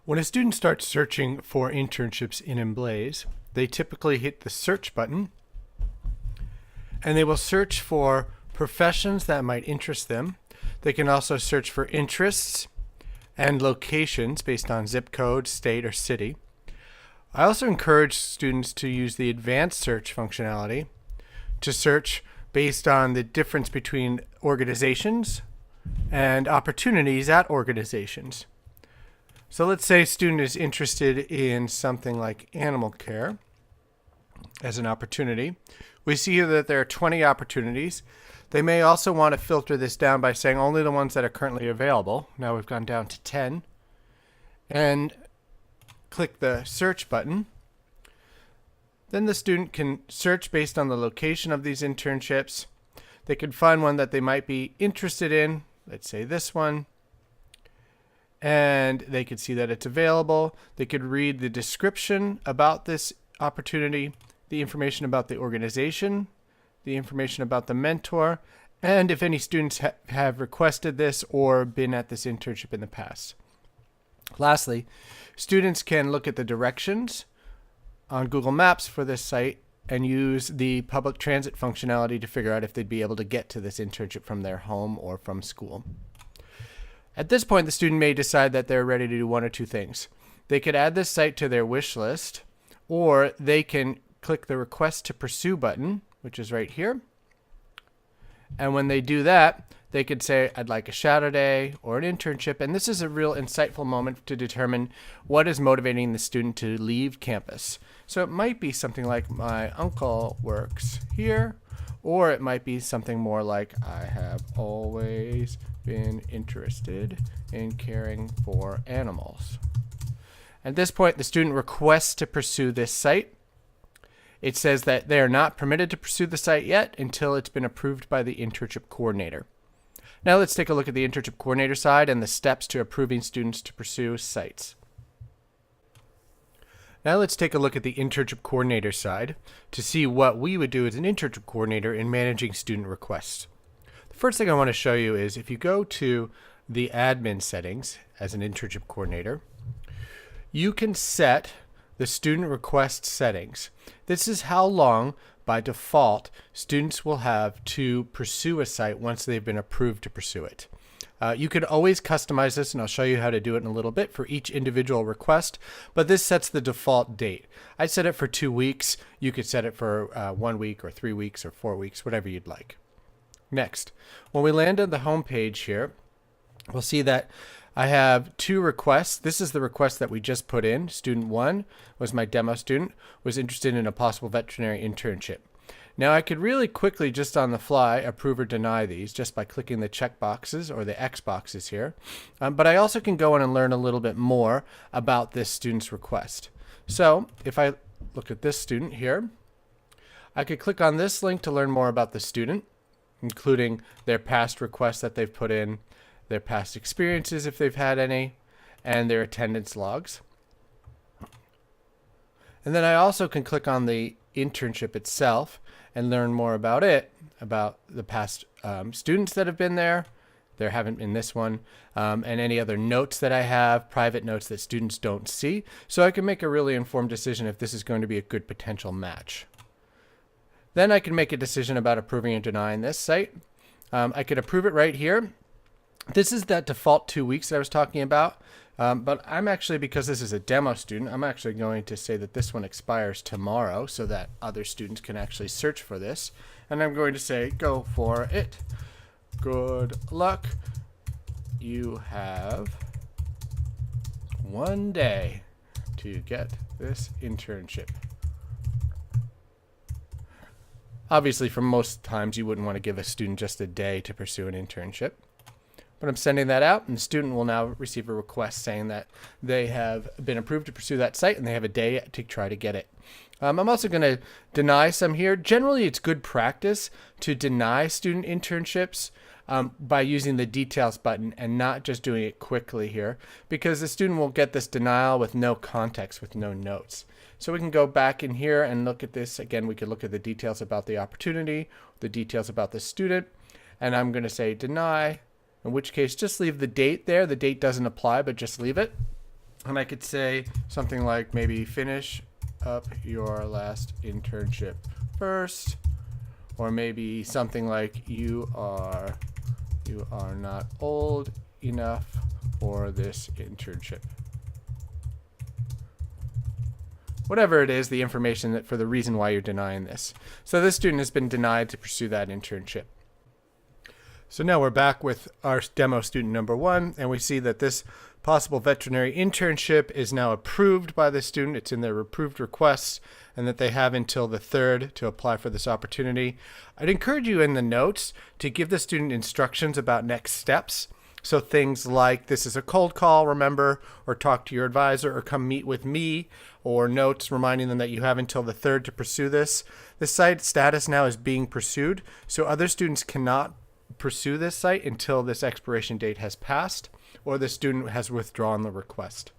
When a student starts searching for internships in Emblaze, they typically hit the search button and they will search for professions that might interest them. They can also search for interests and locations based on zip code, state, or city. I also encourage students to use the advanced search functionality to search based on the difference between organizations and opportunities at organizations. So let's say a student is interested in something like animal care as an opportunity. We see here that there are 20 opportunities. They may also want to filter this down by saying only the ones that are currently available. Now we've gone down to 10. And click the search button. Then the student can search based on the location of these internships. They can find one that they might be interested in. Let's say this one. And they could see that it's available. They could read the description about this opportunity, the information about the organization, the information about the mentor, and if any students have requested this or been at this internship in the past. Lastly, students can look at the directions on Google Maps for this site and use the public transit functionality to figure out if they'd be able to get to this internship from their home or from school. At this point, the student may decide that they're ready to do one or two things. They could add this site to their wish list, or they can click the Request to Pursue button, which is right here. And when they do that, they could say, I'd like a shadow day or an internship. And this is a real insightful moment to determine what is motivating the student to leave campus. So it might be something like, my uncle works here, or it might be something more like, I have always been interested in caring for animals. At this point, the student requests to pursue this site. It says that they are not permitted to pursue the site yet until it's been approved by the internship coordinator. Now let's take a look at the internship coordinator side and the steps to approving students to pursue sites. Now let's take a look at the internship coordinator side to see what we would do as an internship coordinator in managing student requests. The first thing I want to show you is if you go to the admin settings as an internship coordinator, you can set the student request settings. This is how long, by default, students will have to pursue a site once they've been approved to pursue it. You could always customize this, and I'll show you how to do it in a little bit for each individual request, but this sets the default date. I set it for 2 weeks. You could set it for 1 week or 3 weeks or 4 weeks, whatever you'd like. Next, when we land on the home page here, we'll see that I have 2 requests. This is the request that we just put in. Student 1 was my demo student, was interested in a possible veterinary internship. Now I could really quickly, just on the fly, approve or deny these just by clicking the check boxes or the X boxes here. But I also can go in and learn a little bit more about this student's request. So if I look at this student here, I could click on this link to learn more about the student, including their past requests that they've put in, their past experiences if they've had any, and their attendance logs. And then I also can click on the internship itself and learn more about it, about the past students that have been there. There haven't been this one, and any other notes that I have, private notes that students don't see. So I can make a really informed decision if this is going to be a good potential match. Then I can make a decision about approving or denying this site. I could approve it right here. This is that default 2 weeks that I was talking about, but I'm actually, because this is a demo student, I'm actually going to say that this one expires tomorrow so that other students can actually search for this. And I'm going to say, go for it. Good luck. You have 1 day to get this internship. Obviously, for most times, you wouldn't want to give a student just a day to pursue an internship. But I'm sending that out, and the student will now receive a request saying that they have been approved to pursue that site and they have a day to try to get it. I'm also going to deny some here. Generally, it's good practice to deny student internships by using the details button and not just doing it quickly here, because the student will get this denial with no context, with no notes. So we can go back in here and look at this. Again, we could look at the details about the opportunity, the details about the student, and I'm going to say deny. In which case, just leave the date there. The date doesn't apply, but just leave it. And I could say something like maybe finish up your last internship first, or maybe something like you are not old enough for this internship. Whatever it is, the information that for the reason why you're denying this. So this student has been denied to pursue that internship. So now we're back with our demo student number 1, and we see that this possible veterinary internship is now approved by the student. It's in their approved requests, and that they have until the 3rd to apply for this opportunity. I'd encourage you in the notes to give the student instructions about next steps. So things like this is a cold call, remember, or talk to your advisor, or come meet with me, or notes reminding them that you have until the 3rd to pursue this. The site status now is being pursued, so other students cannot pursue this site until this expiration date has passed or the student has withdrawn the request.